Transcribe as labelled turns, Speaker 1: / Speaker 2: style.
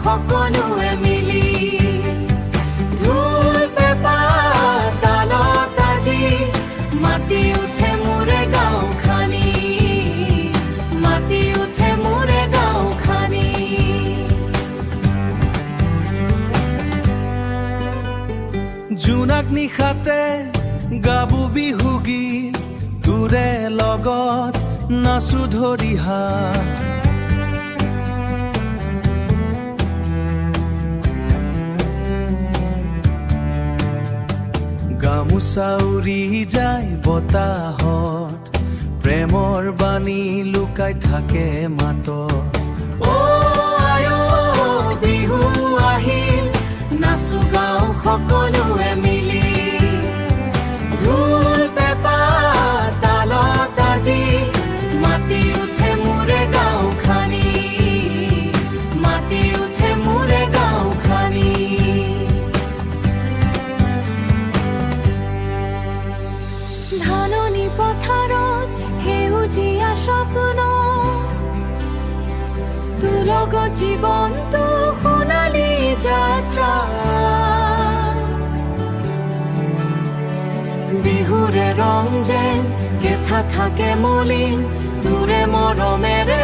Speaker 1: সকলোৱে মিলি ঢোল পেঁপা তালত আজি মাতি উঠে মোৰে গাঁওখানি মাতি উঠে মোৰে গাঁওখানি
Speaker 2: জোনাক নিশাতে গাবু বিহু গীত তোৰে লগত নাচো ধৰি হাত গামোচা উৰি যায় বতাহত প্ৰেমৰ বাণী লুকাই থাকে মাতত
Speaker 1: বিহু আহিল নাচো গাঁও সকলোৱে মিলি ঢোল পেঁপা তালত আজি মাতি উঠে মোৰে গাঁওখানি মাতি উঠে মোৰে গাঁওখানি ধাননি পথাৰত সেউজীয়া স্বপ্ন তোৰ লগত জীৱনটো সোণালী যাত্ৰা বিহুৰে ৰং যেন কেঁথা থাকে মলিন তোৰে মৰমেৰে